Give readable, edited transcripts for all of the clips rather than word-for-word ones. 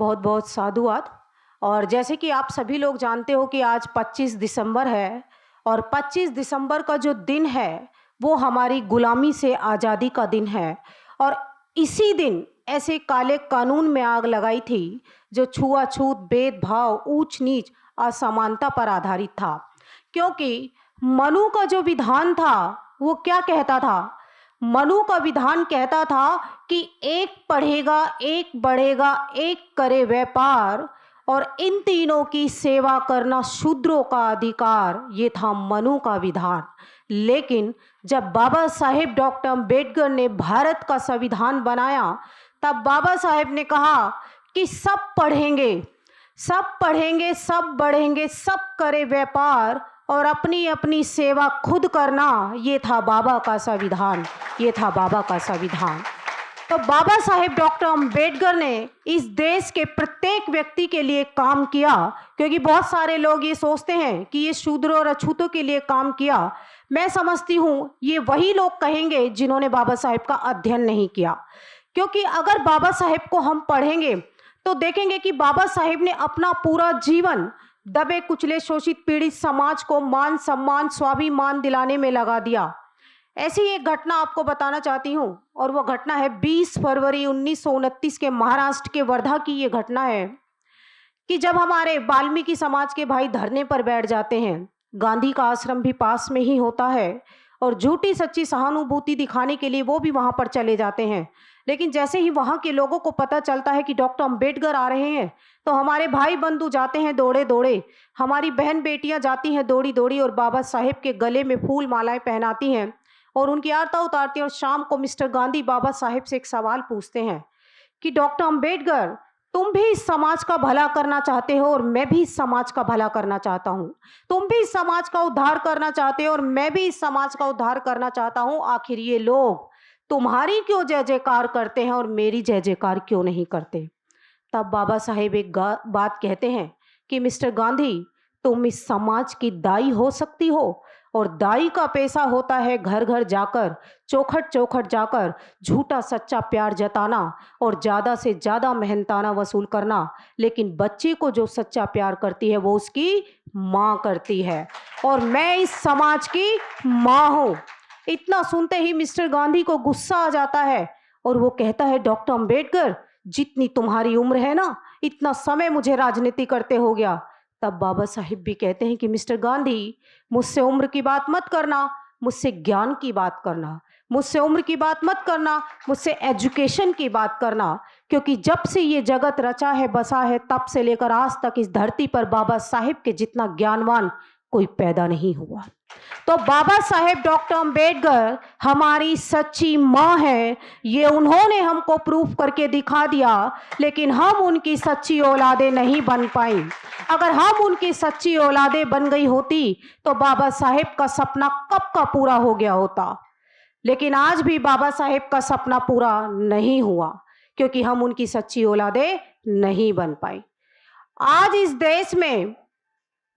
बहुत बहुत साधुवाद। और जैसे कि आप सभी लोग जानते हो कि आज 25 दिसंबर है और 25 दिसंबर का जो दिन है वो हमारी गुलामी से आज़ादी का दिन है। और इसी दिन ऐसे काले कानून में आग लगाई थी जो छुआछूत, भेदभाव, ऊंच नीच, असमानता पर आधारित था। क्योंकि मनु का जो विधान था वो क्या कहता था? मनु का विधान कहता था कि एक पढ़ेगा, एक बढ़ेगा, एक करे व्यापार और इन तीनों की सेवा करना शूद्रों का अधिकार। ये था मनु का विधान। लेकिन जब बाबा साहेब डॉक्टर अम्बेडकर ने भारत का संविधान बनाया तब बाबा साहेब ने कहा कि सब पढ़ेंगे, सब पढ़ेंगे, सब बढ़ेंगे, सब करे व्यापार और अपनी अपनी सेवा खुद करना। ये था बाबा का संविधान, ये था बाबा का संविधान। तो बाबा साहेब डॉक्टर अम्बेडकर ने इस देश के प्रत्येक व्यक्ति के लिए काम किया। क्योंकि बहुत सारे लोग ये सोचते हैं कि ये शूद्रों और अछूतों के लिए काम किया। मैं समझती हूँ ये वही लोग कहेंगे जिन्होंने बाबा साहेब का अध्ययन नहीं किया। क्योंकि अगर बाबा साहेब को हम पढ़ेंगे तो देखेंगे कि बाबा साहेब ने अपना पूरा जीवन दबे कुचले शोषित पीड़ित समाज को मान सम्मान स्वाभिमान दिलाने में लगा दिया। ऐसी एक घटना आपको बताना चाहती हूँ और वो घटना है 20 फरवरी 1929 के महाराष्ट्र के वर्धा की। ये घटना है कि जब हमारे वाल्मीकि समाज के भाई धरने पर बैठ जाते हैं, गांधी का आश्रम भी पास में ही होता है और झूठी सच्ची सहानुभूति दिखाने के लिए वो भी वहाँ पर चले जाते हैं। लेकिन जैसे ही वहाँ के लोगों को पता चलता है कि डॉक्टर अम्बेडकर आ रहे हैं तो हमारे भाई बंधु जाते हैं दौड़े दौड़े, हमारी बहन बेटियां जाती हैं दौड़ी दौड़ी और बाबा साहेब के गले में फूल मालाएं पहनाती हैं और उनकी आरता उतारती हैं। और शाम को मिस्टर गांधी बाबा साहेब से एक सवाल पूछते हैं कि डॉक्टर अम्बेडकर, तुम भी इस समाज का भला करना चाहते हो और मैं भी इस समाज का भला करना चाहता हूँ। तुम भी इस समाज का उद्धार करना चाहते हो और मैं भी इस समाज का उद्धार करना चाहता हूँ। आखिर ये लोग तुम्हारी क्यों जय जयकार करते हैं और मेरी जय जयकार क्यों नहीं करते? तब बाबा साहेब एक बात कहते हैं कि मिस्टर गांधी, तुम इस समाज की दाई हो सकती हो और दाई का पैसा होता है घर घर जाकर, चौखट चौखट जाकर झूठा सच्चा प्यार जताना और ज़्यादा से ज़्यादा मेहनताना वसूल करना। लेकिन बच्चे को जो सच्चा प्यार करती है वो उसकी माँ करती है और मैं इस समाज की माँ हूँ। इतना सुनते ही मिस्टर गांधी को गुस्सा आ जाता है और वो कहता है, डॉक्टर अम्बेडकर, जितनी तुम्हारी उम्र है ना, इतना समय मुझे राजनीति करते हो गया। तब बाबा साहिब भी कहते हैं कि मिस्टर गांधी, मुझसे उम्र की बात मत करना, मुझसे ज्ञान की बात करना। मुझसे उम्र की बात मत करना, मुझसे एजुकेशन की बात करना। क्योंकि जब से ये जगत रचा है बसा है तब से लेकर आज तक इस धरती पर बाबा साहिब के जितना ज्ञानवान कोई पैदा नहीं हुआ। तो बाबा साहेब डॉक्टर अम्बेडकर हमारी सच्ची माँ है, ये उन्होंने हमको प्रूफ करके दिखा दिया। लेकिन हम उनकी सच्ची औलादे नहीं बन पाई। अगर हम उनकी सच्ची औलादे बन गई होती तो बाबा साहेब का सपना कब का पूरा हो गया होता। लेकिन आज भी बाबा साहेब का सपना पूरा नहीं हुआ क्योंकि हम उनकी सच्ची औलादे नहीं बन पाई। आज इस देश में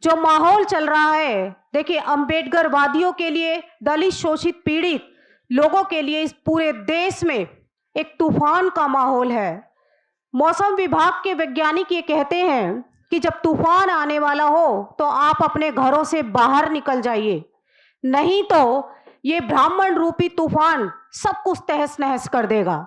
जो माहौल चल रहा है, देखिए, अंबेडकर वादियों के लिए, दलित शोषित पीड़ित लोगों के लिए इस पूरे देश में एक तूफान का माहौल है। मौसम विभाग के वैज्ञानिक ये कहते हैं कि जब तूफान आने वाला हो तो आप अपने घरों से बाहर निकल जाइए, नहीं तो ये ब्राह्मण रूपी तूफान सब कुछ तहस नहस कर देगा।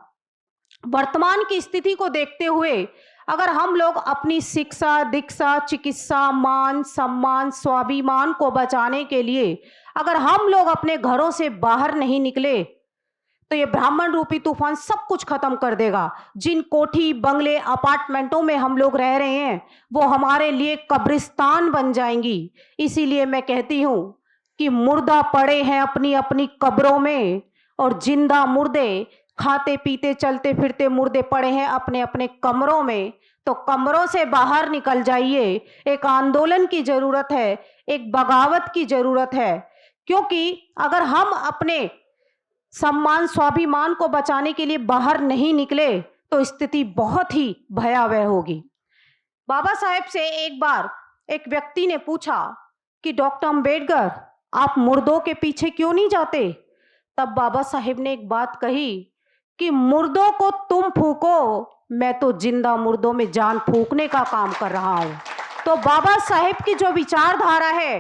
वर्तमान की स्थिति को देखते हुए अगर हम लोग अपनी शिक्षा, दीक्षा, चिकित्सा, मान सम्मान, स्वाभिमान को बचाने के लिए अगर हम लोग अपने घरों से बाहर नहीं निकले तो ये ब्राह्मण रूपी तूफान सब कुछ खत्म कर देगा। जिन कोठी, बंगले, अपार्टमेंटों में हम लोग रह रहे हैं वो हमारे लिए कब्रिस्तान बन जाएंगी। इसीलिए मैं कहती हूँ कि मुर्दा पड़े हैं अपनी अपनी कब्रों में और जिंदा मुर्दे, खाते पीते चलते फिरते मुर्दे पड़े हैं अपने अपने कमरों में। तो कमरों से बाहर निकल जाइए। एक आंदोलन की जरूरत है, एक बगावत की जरूरत है। क्योंकि अगर हम अपने सम्मान स्वाभिमान को बचाने के लिए बाहर नहीं निकले तो स्थिति बहुत ही भयावह होगी। बाबा साहेब से एक बार एक व्यक्ति ने पूछा कि डॉक्टर अम्बेडकर, आप मुर्दों के पीछे क्यों नहीं जाते? तब बाबा साहेब ने एक बात कही कि मुर्दों को तुम फूको, मैं तो जिंदा मुर्दों में जान फूकने का काम कर रहा हूं। तो बाबा साहेब की जो विचारधारा है,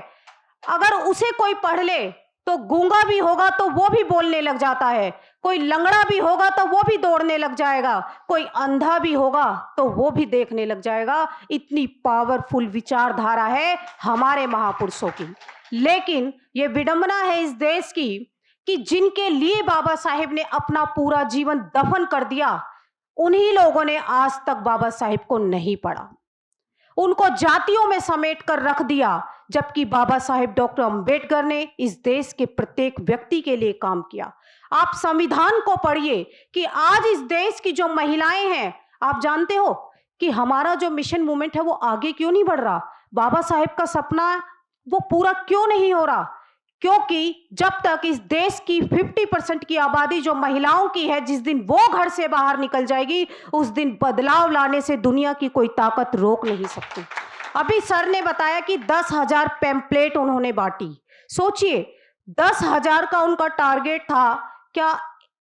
अगर उसे कोई पढ़ ले तो गूंगा भी होगा तो वो भी बोलने लग जाता है, कोई लंगड़ा भी होगा तो वो भी दौड़ने लग जाएगा, कोई अंधा भी होगा तो वो भी देखने लग जाएगा। इतनी पावरफुल विचारधारा है हमारे महापुरुषों की। लेकिन ये विडंबना है इस देश की कि जिनके लिए बाबा साहेब ने अपना पूरा जीवन दफन कर दिया, उन्हीं लोगों ने आज तक बाबा साहेब को नहीं पढ़ा, उनको जातियों में समेट कर रख दिया। जबकि बाबा साहेब डॉक्टर अंबेडकर ने इस देश के प्रत्येक व्यक्ति के लिए काम किया। आप संविधान को पढ़िए कि आज इस देश की जो महिलाएं हैं, आप जानते हो कि हमारा जो मिशन मूवमेंट है वो आगे क्यों नहीं बढ़ रहा, बाबा साहेब का सपना वो पूरा क्यों नहीं हो रहा? क्योंकि जब तक इस देश की 50% की आबादी जो महिलाओं की है, जिस दिन वो घर से बाहर निकल जाएगी, उस दिन बदलाव लाने से दुनिया की कोई ताकत रोक नहीं सकती। अभी सर ने बताया कि 10,000 पैम्पलेट उन्होंने बांटी। सोचिए, 10,000 का उनका टारगेट था। क्या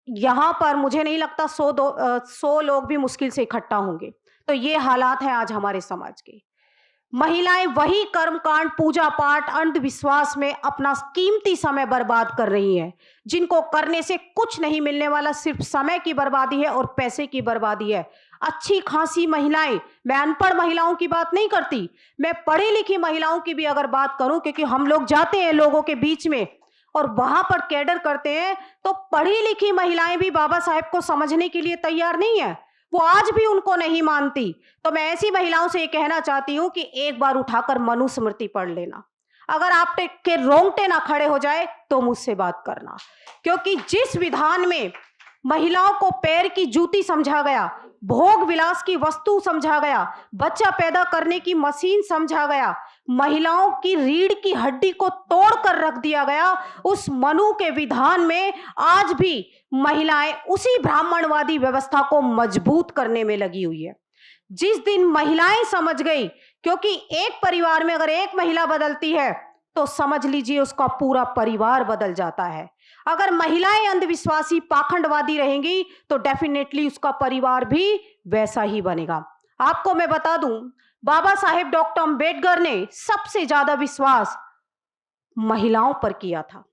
यहाँ पर मुझे नहीं लगता 100 लोग भी मुश्किल से इकट्ठा होंगे। तो ये हालात है आज हमारे समाज के। महिलाएं वही कर्मकांड, पूजा पाठ, अंधविश्वास में अपना कीमती समय बर्बाद कर रही हैं, जिनको करने से कुछ नहीं मिलने वाला, सिर्फ समय की बर्बादी है और पैसे की बर्बादी है। अच्छी खासी महिलाएं, मैं अनपढ़ महिलाओं की बात नहीं करती, मैं पढ़ी लिखी महिलाओं की भी अगर बात करूं, क्योंकि हम लोग जाते हैं लोगों के बीच में और वहां पर कैडर करते हैं, तो पढ़ी लिखी महिलाएं भी बाबा साहेब को समझने के लिए तैयार नहीं है, वो आज भी उनको नहीं मानती। तो मैं ऐसी महिलाओं से ये कहना चाहती हूं कि एक बार उठाकर मनुस्मृति पढ़ लेना। अगर आपके रोंगटे ना खड़े हो जाए तो मुझसे बात करना, क्योंकि जिस विधान में महिलाओं को पैर की जूती समझा गया, भोग विलास की वस्तु समझा गया, बच्चा पैदा करने की मशीन समझा गया, महिलाओं की रीढ़ की हड्डी को तोड़कर रख दिया गया, उस मनु के विधान में आज भी महिलाएं उसी ब्राह्मणवादी व्यवस्था को मजबूत करने में लगी हुई है। जिस दिन महिलाएं समझ गई, क्योंकि एक परिवार में अगर एक महिला बदलती है तो समझ लीजिए उसका पूरा परिवार बदल जाता है। अगर महिलाएं अंधविश्वासी, पाखंडवादी रहेंगी तो डेफिनेटली उसका परिवार भी वैसा ही बनेगा। आपको मैं बता दूं, बाबा साहेब डॉक्टर अंबेडकर ने सबसे ज्यादा विश्वास महिलाओं पर किया था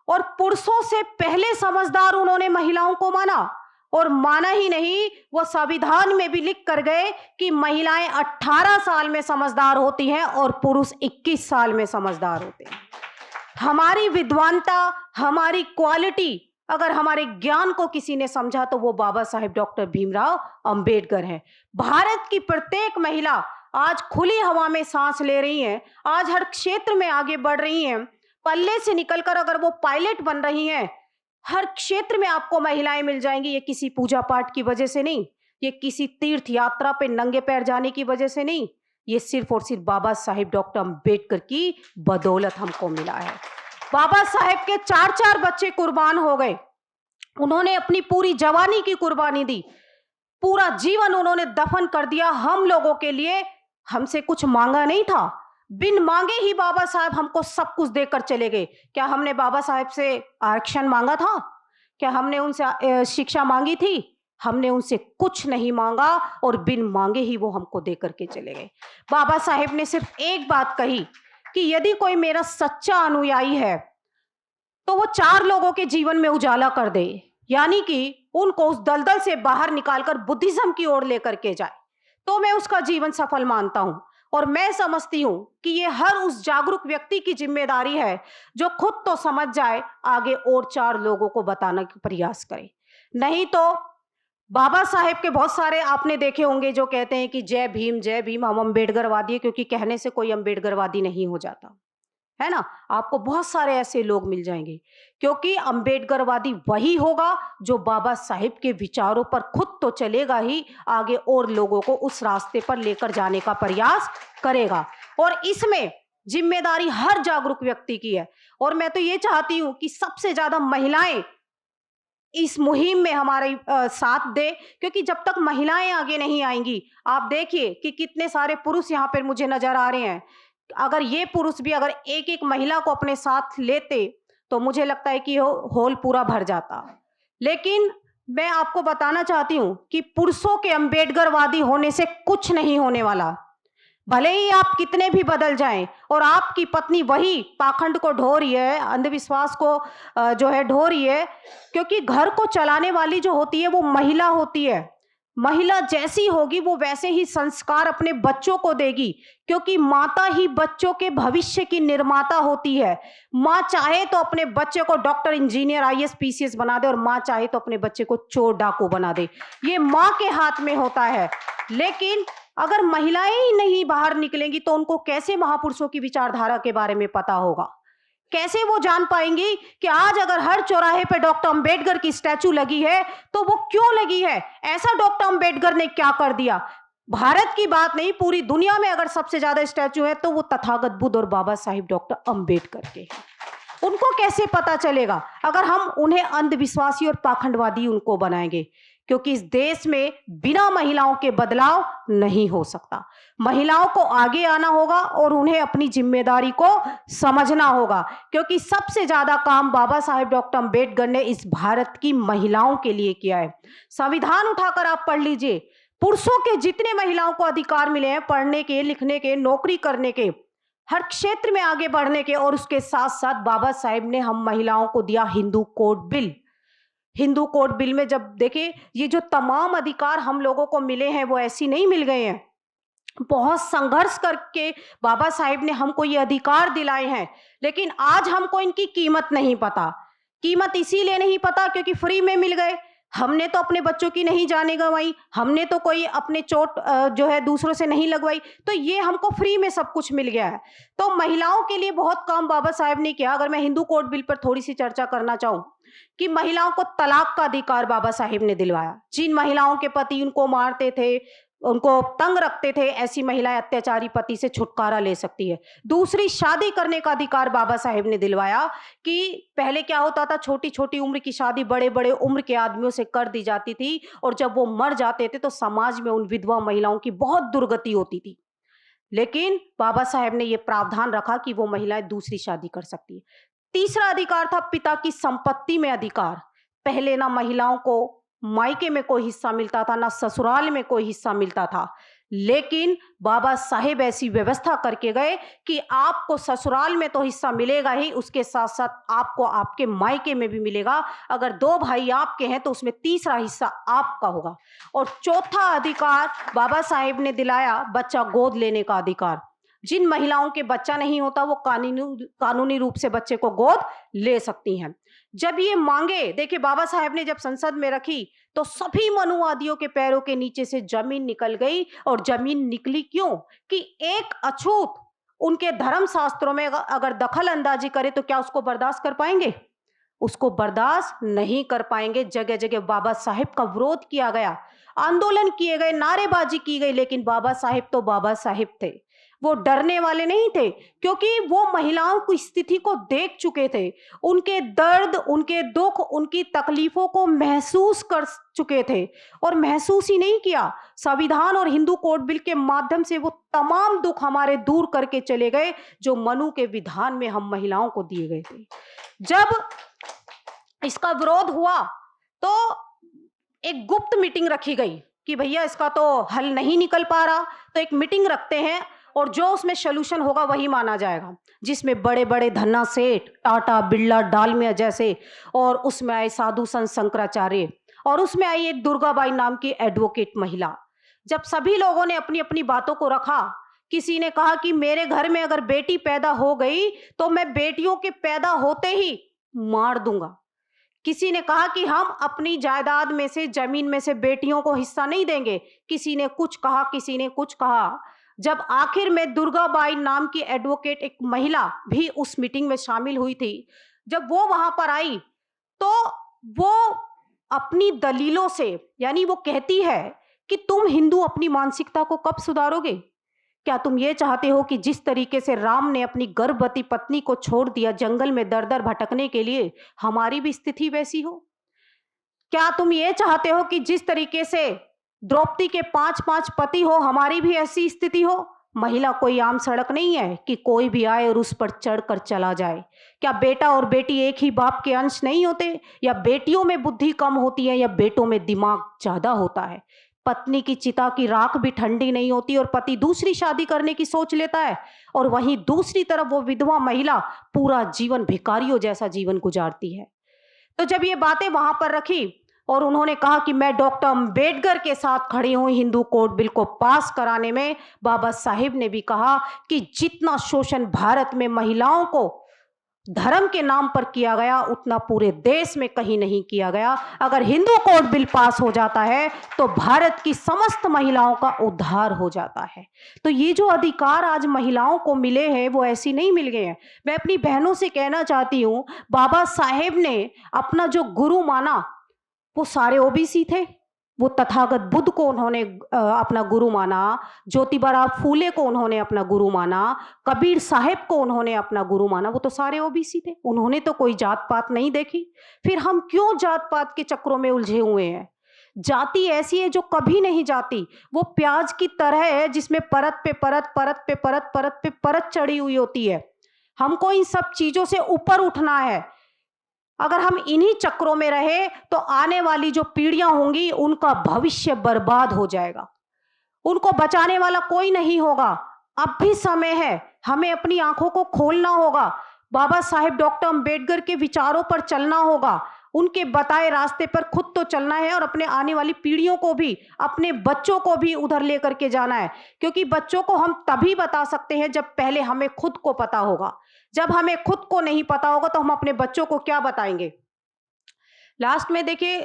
और पुरुषों से पहले समझदार उन्होंने महिलाओं को माना। और माना ही नहीं, वो संविधान में भी लिख कर गए कि महिलाएं 18 साल में समझदार होती हैं और पुरुष 21 साल में समझदार होते हैं। हमारी विद्वानता, हमारी क्वालिटी, अगर हमारे ज्ञान को किसी ने समझा तो वो बाबा साहेब डॉक्टर भीमराव अंबेडकर हैं। भारत की प्रत्येक महिला आज खुली हवा में सांस ले रही हैं, आज हर क्षेत्र में आगे बढ़ रही हैं। पल्ले से निकलकर अगर वो पायलट बन रही हैं, हर क्षेत्र में आपको महिलाएं मिल जाएंगी। ये किसी पूजा पाठ की वजह से नहीं, ये किसी तीर्थ यात्रा पे नंगे पैर जाने की वजह से नहीं, ये सिर्फ और सिर्फ बाबा साहेब डॉक्टर अंबेडकर की बदौलत हमको मिला है। बाबा साहेब के 4-4 बच्चे कुर्बान हो गए, उन्होंने अपनी पूरी जवानी की कुर्बानी दी, पूरा जीवन उन्होंने दफन कर दिया हम लोगों के लिए। हमसे कुछ मांगा नहीं था, बिन मांगे ही बाबा साहब हमको सब कुछ देकर चले गए। क्या हमने बाबा साहब से आरक्षण मांगा था? क्या हमने उनसे शिक्षा मांगी थी? हमने उनसे कुछ नहीं मांगा और बिन मांगे ही वो हमको देकर के चले गए। बाबा साहेब ने सिर्फ एक बात कही कि यदि कोई मेरा सच्चा अनुयायी है तो वो 4 लोगों के जीवन में उजाला कर दे, यानी कि उनको उस दलदल से बाहर निकालकर बुद्धिज्म की ओर लेकर के जाए, तो मैं उसका जीवन सफल मानता हूं। और मैं समझती हूं कि ये हर उस जागरूक व्यक्ति की जिम्मेदारी है जो खुद तो समझ जाए, आगे और 4 लोगों को बताने का प्रयास करे। नहीं तो बाबा साहेब के बहुत सारे आपने देखे होंगे जो कहते हैं कि जय भीम, हम अम्बेडकरवादी है, क्योंकि कहने से कोई अम्बेडकरवादी नहीं हो जाता है ना। आपको बहुत सारे ऐसे लोग मिल जाएंगे, क्योंकि अम्बेडकरवादी वही होगा जो बाबा साहेब के विचारों पर खुद तो चलेगा ही, आगे और लोगों को उस रास्ते पर लेकर जाने का प्रयास करेगा। और इसमें जिम्मेदारी हर जागरूक व्यक्ति की है। और मैं तो ये चाहती हूं कि सबसे ज्यादा महिलाएं इस मुहिम में हमारे साथ दे, क्योंकि जब तक महिलाएं आगे नहीं आएंगी, आप देखिए कि कितने सारे पुरुष यहाँ पर मुझे नजर आ रहे हैं। अगर ये पुरुष भी अगर एक एक महिला को अपने साथ लेते तो मुझे लगता है कि हॉल पूरा भर जाता। लेकिन मैं आपको बताना चाहती हूं कि पुरुषों के अम्बेडकरवादी होने से कुछ नहीं होने वाला। भले ही आप कितने भी बदल जाएं और आपकी पत्नी वही पाखंड को ढो रही है, अंधविश्वास को जो है ढो रही है, क्योंकि घर को चलाने वाली जो होती है वो महिला होती है। महिला जैसी होगी वो वैसे ही संस्कार अपने बच्चों को देगी, क्योंकि माता ही बच्चों के भविष्य की निर्माता होती है। माँ चाहे तो अपने बच्चे को डॉक्टर, इंजीनियर, आईएएस, पीसीएस बना दे और माँ चाहे तो अपने बच्चे को चोर डाकू बना दे। ये माँ के हाथ में होता है। लेकिन अगर महिलाएं ही नहीं बाहर निकलेंगी तो उनको कैसे महापुरुषों की विचारधारा के बारे में पता होगा? कैसे वो जान पाएंगी कि आज अगर हर चौराहे पे डॉक्टर अंबेडकर की स्टैचू लगी है तो वो क्यों लगी है? ऐसा डॉक्टर अंबेडकर ने क्या कर दिया? भारत की बात नहीं, पूरी दुनिया में अगर सबसे ज्यादा स्टैचू है तो वो तथागत बुद्ध और बाबा साहिब डॉक्टर अंबेडकर के हैं। उनको कैसे पता चलेगा अगर हम उन्हें अंधविश्वासी और पाखंडवादी उनको बनाएंगे? क्योंकि इस देश में बिना महिलाओं के बदलाव नहीं हो सकता। महिलाओं को आगे आना होगा और उन्हें अपनी जिम्मेदारी को समझना होगा, क्योंकि सबसे ज्यादा काम बाबा साहेब डॉक्टर अंबेडकर ने इस भारत की महिलाओं के लिए किया है। संविधान उठाकर आप पढ़ लीजिए, पुरुषों के जितने महिलाओं को अधिकार मिले हैं पढ़ने के, लिखने के, नौकरी करने के, हर क्षेत्र में आगे बढ़ने के, और उसके साथ साथ बाबा साहेब ने हम महिलाओं को दिया Hindu code bill. Hindu code bill में जब देखिए ये जो तमाम अधिकार हम लोगों को मिले हैं वो ऐसी नहीं मिल गए हैं, बहुत संघर्ष करके बाबा साहेब ने हमको ये अधिकार दिलाए हैं। लेकिन आज हमको इनकी कीमत नहीं पता। कीमत इसीलिए नहीं पता क्योंकि फ्री में मिल गए। हमने तो अपने बच्चों की नहीं जाने गंवाई, हमने तो कोई अपने चोट जो है दूसरों से नहीं लगवाई, तो ये हमको फ्री में सब कुछ मिल गया है। तो महिलाओं के लिए बहुत काम बाबा साहेब ने किया। अगर मैं हिंदू कोड बिल पर थोड़ी सी चर्चा करना चाहूँ कि महिलाओं को तलाक का अधिकार बाबा साहेब ने दिलवाया। जिन महिलाओं के पति उनको मारते थे, उनको तंग रखते थे, ऐसी महिलाएं अत्याचारी पति से छुटकारा ले सकती है। दूसरी, शादी करने का अधिकार बाबा साहेब ने दिलवाया कि पहले क्या होता था, छोटी छोटी उम्र की शादी बड़े बड़े उम्र के आदमियों से कर दी जाती थी, और जब वो मर जाते थे तो समाज में उन विधवा महिलाओं की बहुत दुर्गति होती थी। लेकिन बाबा साहेब ने यह प्रावधान रखा कि वो महिलाएं दूसरी शादी कर सकती है। तीसरा अधिकार था पिता की संपत्ति में अधिकार। पहले ना महिलाओं को मायके में कोई हिस्सा मिलता था, ना ससुराल में कोई हिस्सा मिलता था, लेकिन बाबा साहेब ऐसी व्यवस्था करके गए कि आपको ससुराल में तो हिस्सा मिलेगा ही, उसके साथ साथ आपको आपके मायके में भी मिलेगा। अगर 2 भाई आपके हैं तो उसमें तीसरा हिस्सा आपका होगा। और चौथा अधिकार बाबा साहेब ने दिलाया बच्चा गोद लेने का अधिकार। जिन महिलाओं के बच्चा नहीं होता वो कानूनी रूप से बच्चे को गोद ले सकती हैं। जब ये मांगे, देखिए बाबा साहेब ने जब संसद में रखी तो सभी मनुवादियों के पैरों के नीचे से जमीन निकल गई। और जमीन निकली क्यों? कि एक अछूत उनके धर्म शास्त्रों में अगर दखल अंदाजी करे तो क्या उसको बर्दाश्त कर पाएंगे? उसको बर्दाश्त नहीं कर पाएंगे। जगह जगह बाबा साहेब का विरोध किया गया, आंदोलन किए गए, नारेबाजी की गई, लेकिन बाबा साहेब तो बाबा साहेब थे। वो डरने वाले नहीं थे, क्योंकि वो महिलाओं की स्थिति को देख चुके थे, उनके दर्द, उनके दुख, उनकी तकलीफों को महसूस कर चुके थे। और महसूस ही नहीं किया, संविधान और हिंदू कोड बिल के माध्यम से वो तमाम दुख हमारे दूर करके चले गए जो मनु के विधान में हम महिलाओं को दिए गए थे। जब इसका विरोध हुआ तो एक गुप्त मीटिंग रखी गई कि भैया इसका तो हल नहीं निकल पा रहा, तो एक मीटिंग रखते हैं और जो उसमें सोल्यूशन होगा वही माना जाएगा। जिसमें बड़े बड़े धन्ना सेठ, टाटा, बिरला, डालमिया जैसे, और उसमें आए साधु संत शंकराचार्य, और उसमें आई एक दुर्गाबाई नाम की एडवोकेट महिला। जब सभी लोगों ने अपनी अपनी बातों को रखा, किसी ने कहा कि मेरे घर में अगर बेटी पैदा हो गई तो मैं बेटियों के पैदा होते ही मार दूंगा। किसी ने कहा कि हम अपनी जायदाद में से, जमीन में से बेटियों को हिस्सा नहीं देंगे। किसी ने कुछ कहा, किसी ने कुछ कहा। जब आखिर में दुर्गाबाई नाम की एडवोकेट एक महिला भी उस मीटिंग में शामिल हुई थी, जब वो वहां पर आई तो वो अपनी दलीलों से, यानी वो कहती है कि तुम हिंदू अपनी मानसिकता को कब सुधारोगे? क्या तुम ये चाहते हो कि जिस तरीके से राम ने अपनी गर्भवती पत्नी को छोड़ दिया जंगल में दर दर भटकने के लिए, हमारी भी स्थिति वैसी हो? क्या तुम ये चाहते हो कि जिस तरीके से द्रौपदी के 5-5 पति हो, हमारी भी ऐसी स्थिति हो? महिला कोई आम सड़क नहीं है कि कोई भी आए और उस पर चढ़ कर चला जाए। क्या बेटा और बेटी एक ही बाप के अंश नहीं होते? या बेटियों में बुद्धि कम होती है या बेटों में दिमाग ज़्यादा होता है? पत्नी की चिता की राख भी ठंडी नहीं होती और पति दूसरी शादी करने की सोच लेता है, और वहीं दूसरी तरफ वो विधवा महिला पूरा जीवन भिखारियों जैसा जीवन गुजारती है। तो जब ये बातें वहां पर रखी और उन्होंने कहा कि मैं डॉक्टर अंबेडकर के साथ खड़ी हूं हिंदू कोड बिल को पास कराने में, बाबा साहिब ने भी कहा कि जितना शोषण भारत में महिलाओं को धर्म के नाम पर किया गया उतना पूरे देश में कहीं नहीं किया गया। अगर हिंदू कोड बिल पास हो जाता है तो भारत की समस्त महिलाओं का उद्धार हो जाता है। तो ये जो अधिकार आज महिलाओं को मिले हैं वो ऐसी नहीं मिल गए हैं। मैं अपनी बहनों से कहना चाहती हूँ, बाबा साहेब ने अपना जो गुरु माना वो सारे ओबीसी थे। वो तथागत बुद्ध को उन्होंने अपना गुरु माना, ज्योतिबा फूले को उन्होंने अपना गुरु माना, कबीर साहेब को उन्होंने अपना गुरु माना, वो तो सारे ओबीसी थे। उन्होंने तो कोई जात पात नहीं देखी। फिर हम क्यों जात पात के चक्रों में उलझे हुए हैं? जाति ऐसी है जो कभी नहीं जाती। वो प्याज की तरह है जिसमें परत पे परत, परत पे परत, परत पे परत चढ़ी हुई होती है। हमको इन सब चीजों से ऊपर उठना है। अगर हम इन्हीं चक्रों में रहे तो आने वाली जो पीढ़ियां होंगी उनका भविष्य बर्बाद हो जाएगा। उनको बचाने वाला कोई नहीं होगा। अब भी समय है, हमें अपनी आंखों को खोलना होगा। बाबा साहेब डॉक्टर अंबेडकर के विचारों पर चलना होगा। उनके बताए रास्ते पर खुद तो चलना है और अपने आने वाली पीढ़ियों को भी, अपने बच्चों को भी उधर लेकर के जाना है। क्योंकि बच्चों को हम तभी बता सकते हैं जब पहले हमें खुद को पता होगा। जब हमें खुद को नहीं पता होगा तो हम अपने बच्चों को क्या बताएंगे? लास्ट में देखिए,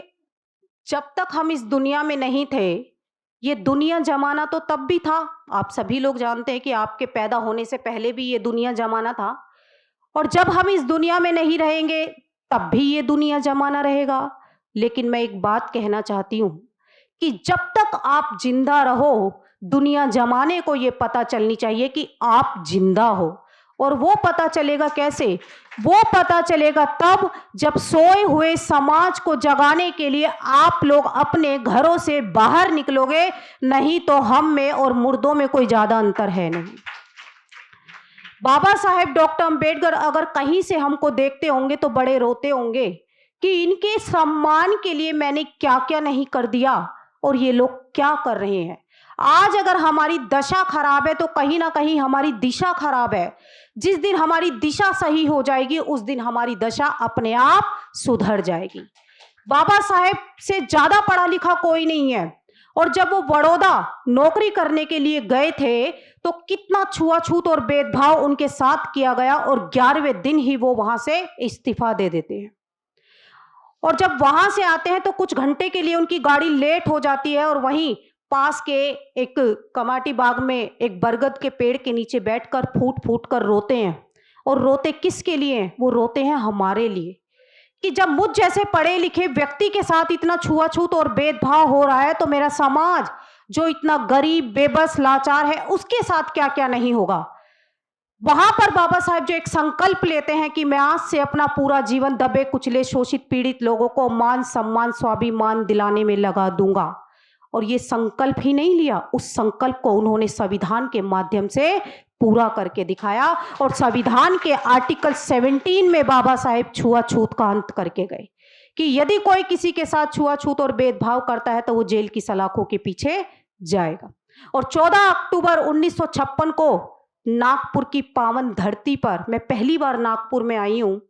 जब तक हम इस दुनिया में नहीं थे, ये दुनिया जमाना तो तब भी था। आप सभी लोग जानते हैं कि आपके पैदा होने से पहले भी ये दुनिया जमाना था, और जब हम इस दुनिया में नहीं रहेंगे तब भी ये दुनिया जमाना रहेगा। लेकिन मैं एक बात कहना चाहती हूँ कि जब तक आप जिंदा रहो, दुनिया जमाने को ये पता चलनी चाहिए कि आप जिंदा हो। और वो पता चलेगा कैसे? वो पता चलेगा तब जब सोए हुए समाज को जगाने के लिए आप लोग अपने घरों से बाहर निकलोगे। नहीं तो हम में और मुर्दों में कोई ज्यादा अंतर है नहीं। बाबा साहेब डॉक्टर अंबेडकर अगर कहीं से हमको देखते होंगे तो बड़े रोते होंगे कि इनके सम्मान के लिए मैंने क्या क्या नहीं कर दिया और ये लोग क्या कर रहे हैं। आज अगर हमारी दशा खराब है तो कहीं ना कहीं हमारी दिशा खराब है। जिस दिन हमारी दिशा सही हो जाएगी उस दिन हमारी दशा अपने आप सुधर जाएगी। बाबा साहेब से ज्यादा पढ़ा लिखा कोई नहीं है, और जब वो बड़ौदा नौकरी करने के लिए गए थे तो कितना छुआछूत और भेदभाव उनके साथ किया गया, और 11वें दिन ही वो वहां से इस्तीफा दे देते हैं। और जब वहां से आते हैं तो कुछ घंटे के लिए उनकी गाड़ी लेट हो जाती है, और वहीं पास के एक कमाटी बाग में एक बरगद के पेड़ के नीचे बैठकर फूट फूट कर रोते हैं। और रोते किसके लिए? वो रोते हैं हमारे लिए, कि जब मुझ जैसे पढ़े लिखे व्यक्ति के साथ इतना छुआछूत और भेदभाव हो रहा है तो मेरा समाज जो इतना गरीब, बेबस, लाचार है उसके साथ क्या क्या नहीं होगा। वहां पर बाबा साहेब जो एक संकल्प लेते हैं कि मैं आज से अपना पूरा जीवन दबे कुचले शोषित पीड़ित लोगों को मान सम्मान स्वाभिमान दिलाने में लगा दूंगा। और ये संकल्प ही नहीं लिया, उस संकल्प को उन्होंने संविधान के माध्यम से पूरा करके दिखाया। और संविधान के आर्टिकल 17 में बाबा साहेब छुआछूत का अंत करके गए कि यदि कोई किसी के साथ छुआछूत और भेदभाव करता है तो वो जेल की सलाखों के पीछे जाएगा। और 14 अक्टूबर 1956 को नागपुर की पावन धरती पर, मैं पहली बार नागपुर में आई हूँ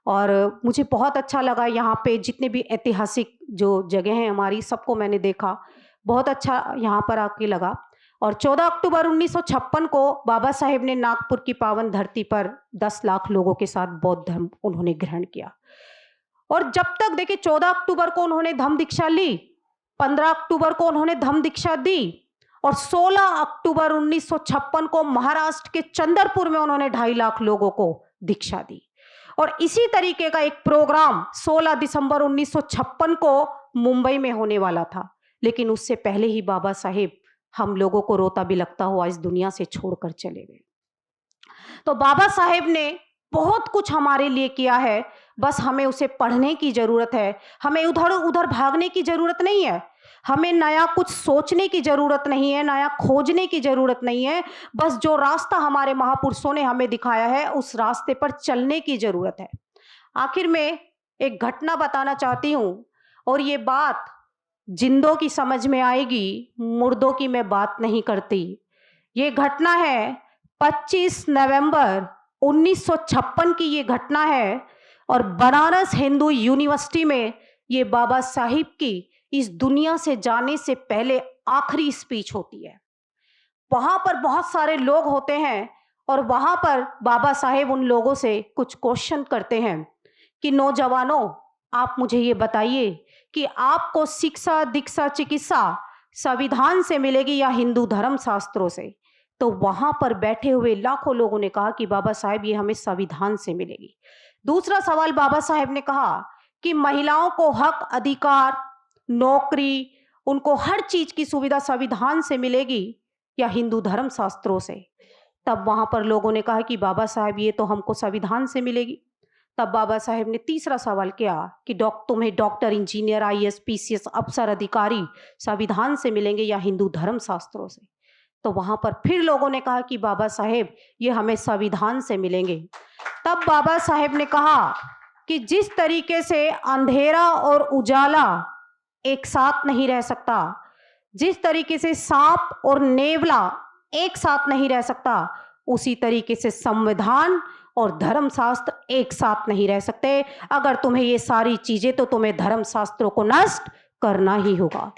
और मुझे बहुत अच्छा लगा। यहाँ पे जितने भी ऐतिहासिक जो जगह हैं हमारी, सबको मैंने देखा, बहुत अच्छा यहाँ पर आके लगा। और 14 अक्टूबर 1956 को बाबा साहेब ने नागपुर की पावन धरती पर 10 लाख लोगों के साथ बौद्ध धर्म उन्होंने ग्रहण किया। और जब तक देखिए 14 अक्टूबर को उन्होंने धम्म दीक्षा ली, 15 अक्टूबर को उन्होंने धम्म दीक्षा दी, और 16 अक्टूबर 1956 को महाराष्ट्र के चंद्रपुर में उन्होंने 2.5 लाख लोगों को दीक्षा दी। और इसी तरीके का एक प्रोग्राम 16 दिसंबर 1956 को मुंबई में होने वाला था, लेकिन उससे पहले ही बाबा साहेब हम लोगों को रोता बिलखता हुआ इस दुनिया से छोड़कर चले गए। तो बाबा साहेब ने बहुत कुछ हमारे लिए किया है, बस हमें उसे पढ़ने की जरूरत है। हमें उधर उधर भागने की जरूरत नहीं है। हमें नया कुछ सोचने की ज़रूरत नहीं है, नया खोजने की ज़रूरत नहीं है। बस जो रास्ता हमारे महापुरुषों ने हमें दिखाया है, उस रास्ते पर चलने की ज़रूरत है। आखिर में एक घटना बताना चाहती हूँ, और ये बात जिंदों की समझ में आएगी, मुर्दों की मैं बात नहीं करती। ये घटना है 25 नवंबर 1956 की ये घटना है, और बनारस हिंदू यूनिवर्सिटी में ये बाबा साहिब की इस दुनिया से जाने से पहले आखिरी स्पीच होती है। वहां पर बहुत सारे लोग होते हैं, और वहां पर बाबा साहेब उन लोगों से कुछ क्वेश्चन करते हैं कि नौजवानों, आप मुझे ये बताइए कि आपको शिक्षा, दीक्षा, चिकित्सा संविधान से मिलेगी या हिंदू धर्म शास्त्रों से? तो वहां पर बैठे हुए लाखों लोगों ने कहा कि बाबा साहेब ये हमें संविधान से मिलेगी। दूसरा सवाल बाबा साहेब ने कहा कि महिलाओं को हक, अधिकार, नौकरी, उनको हर चीज की सुविधा संविधान से मिलेगी या हिंदू धर्म शास्त्रों से? तब वहां पर लोगों ने कहा कि बाबा साहेब ये तो हमको संविधान से मिलेगी। तब बाबा साहेब ने तीसरा सवाल किया कि तुम्हें डॉक्टर, इंजीनियर, आईएएस, पीसीएस, अफसर, अधिकारी संविधान से मिलेंगे या हिंदू धर्म शास्त्रों से? तो वहां पर फिर लोगों ने कहा कि बाबा साहेब ये हमें संविधान से मिलेंगे। तब बाबा साहेब ने कहा कि जिस तरीके से अंधेरा और उजाला एक साथ नहीं रह सकता, जिस तरीके से सांप और नेवला एक साथ नहीं रह सकता, उसी तरीके से संविधान और धर्मशास्त्र एक साथ नहीं रह सकते। अगर तुम्हें ये सारी चीजें, तो तुम्हें धर्मशास्त्रों को नष्ट करना ही होगा।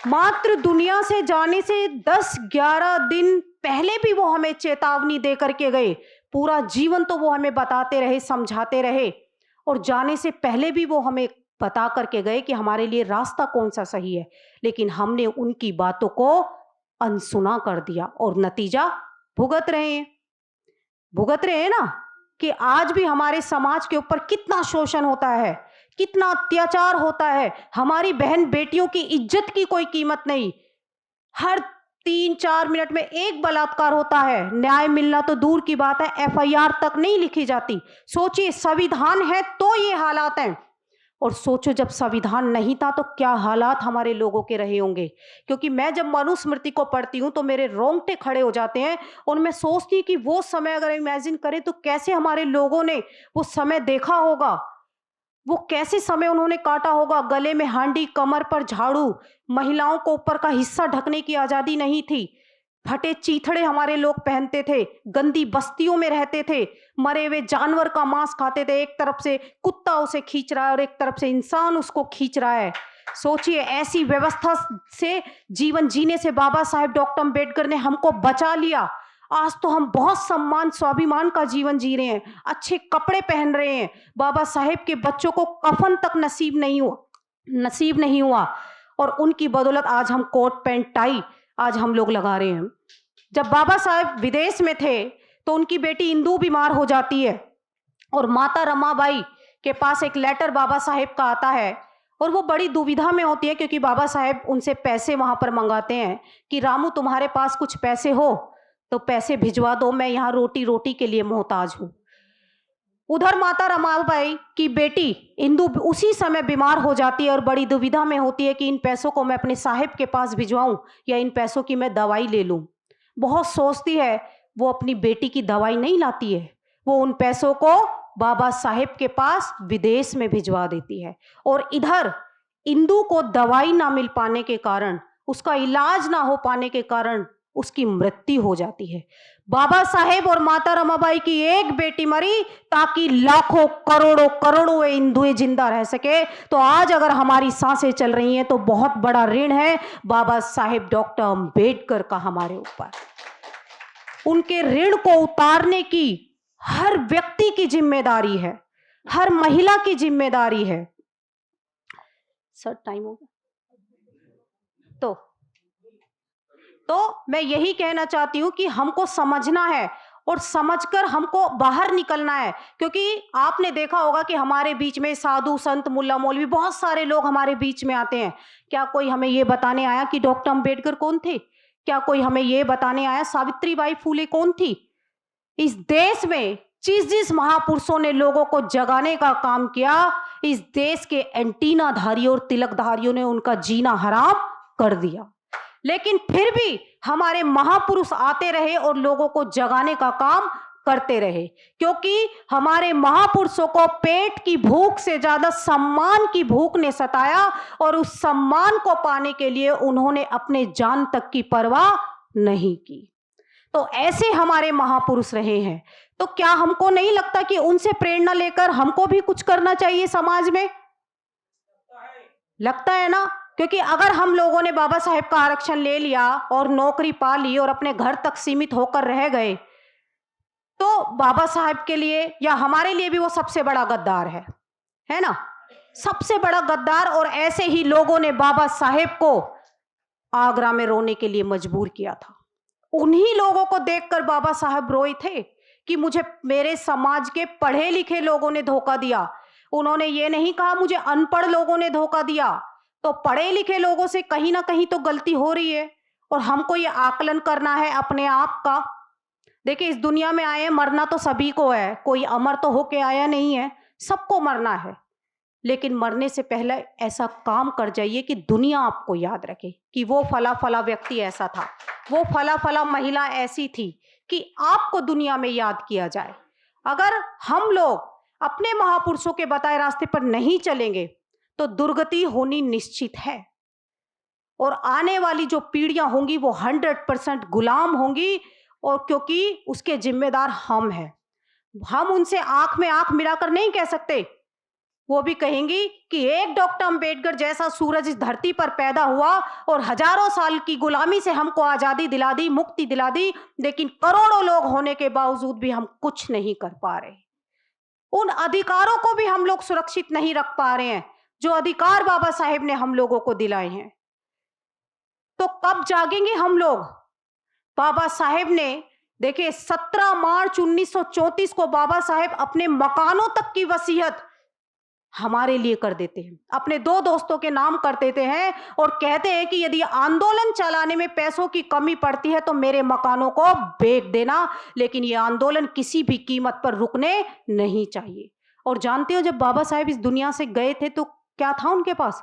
मात्र दुनिया से जाने से 10-11 दिन पहले भी वो हमें चेतावनी दे करके गए। पूरा जीवन तो वो हमें बताते रहे, समझाते रहे, और जाने से पहले भी वो हमें बता करके गए कि हमारे लिए रास्ता कौन सा सही है। लेकिन हमने उनकी बातों को अनसुना कर दिया, और नतीजा भुगत रहे हैं ना, कि आज भी हमारे समाज के ऊपर कितना शोषण होता है, कितना अत्याचार होता है। हमारी बहन बेटियों की इज्जत की कोई कीमत नहीं। हर 3-4 मिनट में एक बलात्कार होता है। न्याय मिलना तो दूर की बात है, एफआईआर तक नहीं लिखी जाती। सोचिए, संविधान है तो ये हालात हैं, और सोचो जब संविधान नहीं था तो क्या हालात हमारे लोगों के रहे होंगे। क्योंकि मैं जब मनुस्मृति को पढ़ती हूँ तो मेरे रोंगटे खड़े हो जाते हैं, और मैं सोचती हूँ कि वो समय अगर इमेजिन करें तो कैसे हमारे लोगों ने वो समय देखा होगा, वो कैसे समय उन्होंने काटा होगा। गले में हांडी, कमर पर झाड़ू, महिलाओं को ऊपर का हिस्सा ढकने की आज़ादी नहीं थी, फटे चीथड़े हमारे लोग पहनते थे, गंदी बस्तियों में रहते थे, मरे हुए जानवर का मांस खाते थे। एक तरफ से कुत्ता उसे खींच रहा है और एक तरफ से इंसान उसको खींच रहा है। सोचिए, ऐसी व्यवस्था से जीवन जीने से बाबा साहेब डॉक्टर अम्बेडकर ने हमको बचा लिया। आज तो हम बहुत सम्मान, स्वाभिमान का जीवन जी रहे हैं, अच्छे कपड़े पहन रहे हैं। बाबा साहेब के बच्चों को कफन तक नसीब नहीं हुआ, और उनकी बदौलत आज हम कोट पैंट टाई आज हम लोग लगा रहे हैं। जब बाबा साहेब विदेश में थे तो उनकी बेटी इंदू बीमार हो जाती है, और माता रमाबाई के पास एक लेटर बाबा साहेब का आता है, और वो बड़ी दुविधा में होती है, क्योंकि बाबा साहेब उनसे पैसे वहां पर मंगाते हैं कि रामू, तुम्हारे पास कुछ पैसे हो तो पैसे भिजवा दो, मैं यहाँ रोटी के लिए मोहताज हूँ। उधर माता रमाबाई की बेटी इंदू उसी समय बीमार हो जाती है, और बड़ी दुविधा में होती है कि इन पैसों को मैं अपने साहिब के पास भिजवाऊं या इन पैसों की मैं दवाई ले लूं। बहुत सोचती है, वो अपनी बेटी की दवाई नहीं लाती है, वो उन पैसों को बाबा साहेब के पास विदेश में भिजवा देती है। और इधर इंदू को दवाई ना मिल पाने के कारण, उसका इलाज ना हो पाने के कारण उसकी मृत्यु हो जाती है। बाबा साहेब और माता रमाबाई की एक बेटी मरी ताकि लाखों करोड़ों हिंदुएं जिंदा रह सके। तो आज अगर हमारी सांसें चल रही हैं तो बहुत बड़ा ऋण है बाबा साहेब डॉक्टर अम्बेडकर का हमारे ऊपर। उनके ऋण को उतारने की हर व्यक्ति की जिम्मेदारी है, हर महिला की जिम्मेदारी है। सर टाइम हो गया। तो मैं यही कहना चाहती हूं कि हमको समझना है और समझकर हमको बाहर निकलना है। क्योंकि आपने देखा होगा कि हमारे बीच में साधु संत, मुल्ला मौलवी, बहुत सारे लोग हमारे बीच में आते हैं। क्या कोई हमें ये बताने आया कि डॉक्टर अम्बेडकर कौन थे? क्या कोई हमें ये बताने आया सावित्रीबाई फूले कौन थी? इस देश में जिस महापुरुषों ने लोगों को जगाने का काम किया, इस देश के एंटीनाधारियों और तिलकधारियों ने उनका जीना हराम कर दिया। लेकिन फिर भी हमारे महापुरुष आते रहे और लोगों को जगाने का काम करते रहे, क्योंकि हमारे महापुरुषों को पेट की भूख से ज्यादा सम्मान की भूख ने सताया और उस सम्मान को पाने के लिए उन्होंने अपने जान तक की परवाह नहीं की। तो ऐसे हमारे महापुरुष रहे हैं। तो क्या हमको नहीं लगता कि उनसे प्रेरणा लेकर हमको भी कुछ करना चाहिए समाज में? लगता है ना? क्योंकि अगर हम लोगों ने बाबा साहेब का आरक्षण ले लिया और नौकरी पा ली और अपने घर तक सीमित होकर रह गए, तो बाबा साहेब के लिए या हमारे लिए भी वो सबसे बड़ा गद्दार है ना? सबसे बड़ा गद्दार। और ऐसे ही लोगों ने बाबा साहेब को आगरा में रोने के लिए मजबूर किया था। उन्हीं लोगों को देखकर बाबा साहेब रोए थे कि मुझे मेरे समाज के पढ़े लिखे लोगों ने धोखा दिया। उन्होंने ये नहीं कहा मुझे अनपढ़ लोगों ने धोखा दिया। तो पढ़े लिखे लोगों से कहीं ना कहीं तो गलती हो रही है और हमको ये आकलन करना है अपने आप का। देखिए, इस दुनिया में आए मरना तो सभी को है, कोई अमर तो होके आया नहीं है, सबको मरना है। लेकिन मरने से पहले ऐसा काम कर जाइए कि दुनिया आपको याद रखे कि वो फला फला व्यक्ति ऐसा था, वो फला फला महिला ऐसी थी, कि आपको दुनिया में याद किया जाए। अगर हम लोग अपने महापुरुषों के बताए रास्ते पर नहीं चलेंगे तो दुर्गति होनी निश्चित है और आने वाली जो पीढ़ियां होंगी वो 100% गुलाम होंगी। और क्योंकि उसके जिम्मेदार हम हैं, हम उनसे आंख में आंख मिलाकर नहीं कह सकते। वो भी कहेंगी कि एक डॉक्टर अंबेडकर जैसा सूरज इस धरती पर पैदा हुआ और हजारों साल की गुलामी से हमको आजादी दिला दी, मुक्ति दिला दी, लेकिन करोड़ों लोग होने के बावजूद भी हम कुछ नहीं कर पा रहे। उन अधिकारों को भी हम लोग सुरक्षित नहीं रख पा रहे हैं जो अधिकार बाबा साहेब ने हम लोगों को दिलाए हैं। तो कब जागेंगे हम लोग? बाबा साहेब ने देखिए 17 मार्च 1934 को बाबा साहेब अपने मकानों तक की वसीयत हमारे लिए कर देते हैं, अपने 2 दोस्तों के नाम कर देते हैं और कहते हैं कि यदि आंदोलन चलाने में पैसों की कमी पड़ती है तो मेरे मकानों को बेच देना, लेकिन ये आंदोलन किसी भी कीमत पर रुकने नहीं चाहिए। और जानते हो, जब बाबा साहेब इस दुनिया से गए थे तो क्या था उनके पास?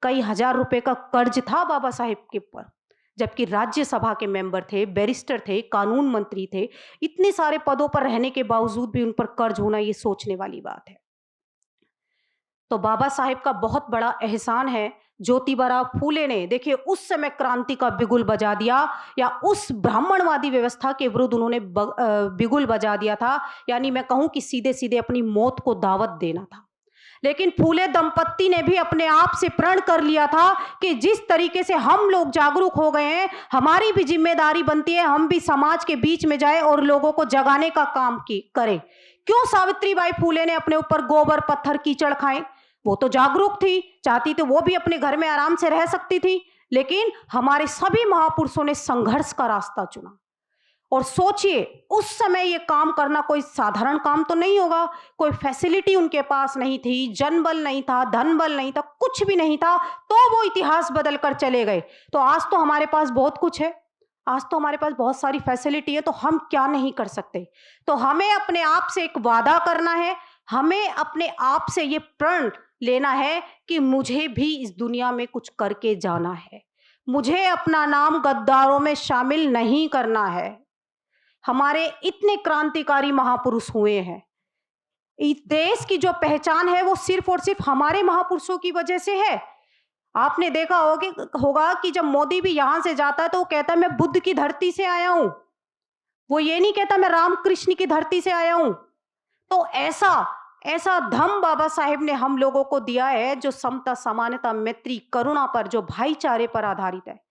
कई हजार रुपए का कर्ज था बाबा साहेब के ऊपर, जबकि राज्यसभा के मेंबर थे, बैरिस्टर थे, कानून मंत्री थे। इतने सारे पदों पर रहने के बावजूद भी उन पर कर्ज होना ये सोचने वाली बात है। तो बाबा साहेब का बहुत बड़ा एहसान है। ज्योतिबा फूले ने देखिए उस समय क्रांति का बिगुल बजा दिया, या उस ब्राह्मणवादी व्यवस्था के विरुद्ध उन्होंने बिगुल बजा दिया था, यानी मैं कहूं कि सीधे सीधे अपनी मौत को दावत देना था। लेकिन फूले दंपत्ति ने भी अपने आप से प्रण कर लिया था कि जिस तरीके से हम लोग जागरूक हो गए हैं, हमारी भी जिम्मेदारी बनती है हम भी समाज के बीच में जाए और लोगों को जगाने का काम करें। क्यों सावित्रीबाई फूले ने अपने ऊपर गोबर पत्थर कीचड़ खाए? वो तो जागरूक थी, चाहती तो वो भी अपने घर में आराम से रह सकती थी। लेकिन हमारे सभी महापुरुषों ने संघर्ष का रास्ता चुना। और सोचिए, उस समय ये काम करना कोई साधारण काम तो नहीं होगा। कोई फैसिलिटी उनके पास नहीं थी, जनबल नहीं था, धन बल नहीं था, कुछ भी नहीं था, तो वो इतिहास बदल कर चले गए। तो आज तो हमारे पास बहुत कुछ है, आज तो हमारे पास बहुत सारी फैसिलिटी है, तो हम क्या नहीं कर सकते? तो हमें अपने आप से एक वादा करना है, हमें अपने आप से ये प्रण लेना है कि मुझे भी इस दुनिया में कुछ करके जाना है, मुझे अपना नाम गद्दारों में शामिल नहीं करना है। हमारे इतने क्रांतिकारी महापुरुष हुए हैं, इस देश की जो पहचान है वो सिर्फ और सिर्फ हमारे महापुरुषों की वजह से है। आपने देखा होगा कि जब मोदी भी यहां से जाता है तो वो कहता है मैं बुद्ध की धरती से आया हूं, वो ये नहीं कहता मैं रामकृष्ण की धरती से आया हूं। तो ऐसा धम्म बाबा साहेब ने हम लोगों को दिया है जो समता, समानता, मैत्री, करुणा पर, जो भाईचारे पर आधारित है।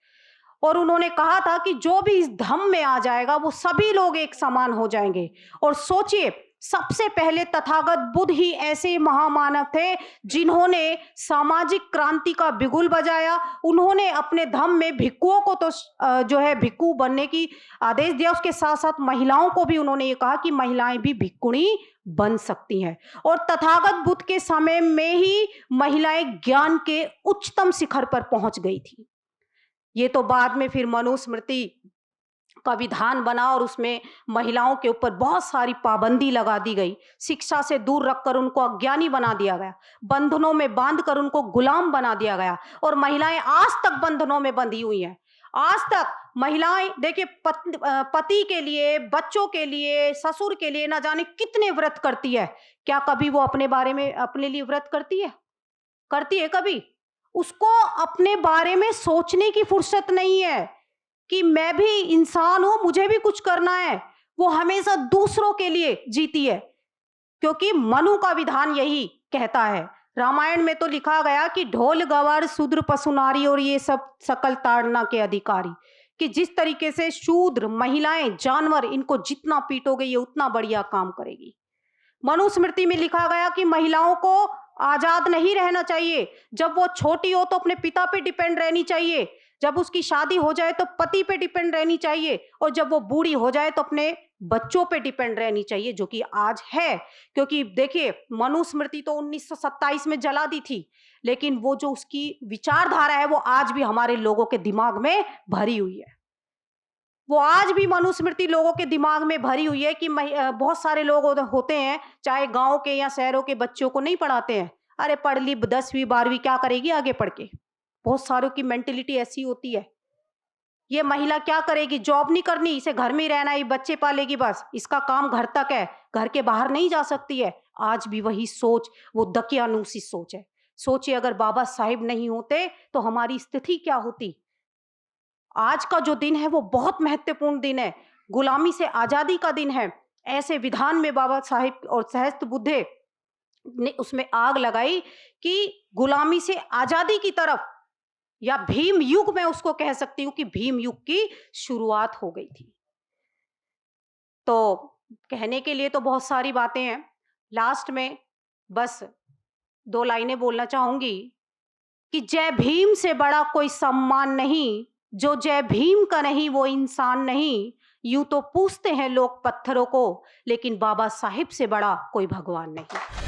और उन्होंने कहा था कि जो भी इस धम्म में आ जाएगा वो सभी लोग एक समान हो जाएंगे। और सोचिए, सबसे पहले तथागत बुद्ध ही ऐसे महामानव थे जिन्होंने सामाजिक क्रांति का बिगुल बजाया। उन्होंने अपने धम्म में भिक्षुओं को तो जो है भिक्षु बनने की आदेश दिया, उसके साथ साथ महिलाओं को भी उन्होंने ये कहा कि महिलाएं भी भिक्षुणी बन सकती हैं। और तथागत बुद्ध के समय में ही महिलाएं ज्ञान के उच्चतम शिखर पर पहुंच गई थी। ये तो बाद में फिर मनुस्मृति का विधान बना और उसमें महिलाओं के ऊपर बहुत सारी पाबंदी लगा दी गई। शिक्षा से दूर रखकर उनको अज्ञानी बना दिया गया, बंधनों में बांधकर उनको गुलाम बना दिया गया और महिलाएं आज तक बंधनों में बंधी हुई हैं। आज तक महिलाएं देखिए पति के लिए, बच्चों के लिए, ससुर के लिए ना जाने कितने व्रत करती है। क्या कभी वो अपने बारे में, अपने लिए व्रत करती है? करती है कभी? उसको अपने बारे में सोचने की फुर्सत नहीं है कि मैं भी इंसान हूं, मुझे भी कुछ करना है। वो हमेशा दूसरों के लिए जीती है, क्योंकि मनु का विधान यही कहता है। रामायण में तो लिखा गया कि ढोल गवार शूद्र पशु नारी और ये सब सकल ताड़ना के अधिकारी, कि जिस तरीके से शूद्र, महिलाएं, जानवर, इनको जितना पीटोगे ये उतना बढ़िया काम करेगी। मनुस्मृति में लिखा गया कि महिलाओं को आजाद नहीं रहना चाहिए। जब वो छोटी हो तो अपने पिता पे डिपेंड रहनी चाहिए, जब उसकी शादी हो जाए तो पति पे डिपेंड रहनी चाहिए, और जब वो बूढ़ी हो जाए तो अपने बच्चों पे डिपेंड रहनी चाहिए, जो कि आज है। क्योंकि देखिए मनुस्मृति तो 1927 में जला दी थी, लेकिन वो जो उसकी विचारधारा है वो आज भी हमारे लोगों के दिमाग में भरी हुई है। वो आज भी मनुस्मृति लोगों के दिमाग में भरी हुई है कि बहुत सारे लोग होते हैं, चाहे गांव के या शहरों के, बच्चों को नहीं पढ़ाते हैं। अरे पढ़ ली 10वीं 12वीं, क्या करेगी आगे पढ़ के? बहुत सारों की मेंटेलिटी ऐसी होती है। ये महिला क्या करेगी? जॉब नहीं करनी, इसे घर में ही रहना, ये बच्चे पालेगी, बस इसका काम घर तक है, घर के बाहर नहीं जा सकती है। आज भी वही सोच, वो दकियानूसी सोच है। सोचिए अगर बाबा साहिब नहीं होते तो हमारी स्थिति क्या होती। आज का जो दिन है वो बहुत महत्वपूर्ण दिन है, गुलामी से आजादी का दिन है। ऐसे विधान में बाबा साहिब और सहस्त्र बुद्धे ने उसमें आग लगाई कि गुलामी से आजादी की तरफ, या भीम युग मैं उसको कह सकती हूं कि भीम युग की शुरुआत हो गई थी। तो कहने के लिए तो बहुत सारी बातें हैं। लास्ट में बस 2 लाइनें बोलना चाहूंगी कि जय भीम से बड़ा कोई सम्मान नहीं, जो जय भीम का नहीं वो इंसान नहीं। यूं तो पूछते हैं लोग पत्थरों को, लेकिन बाबा साहिब से बड़ा कोई भगवान नहीं।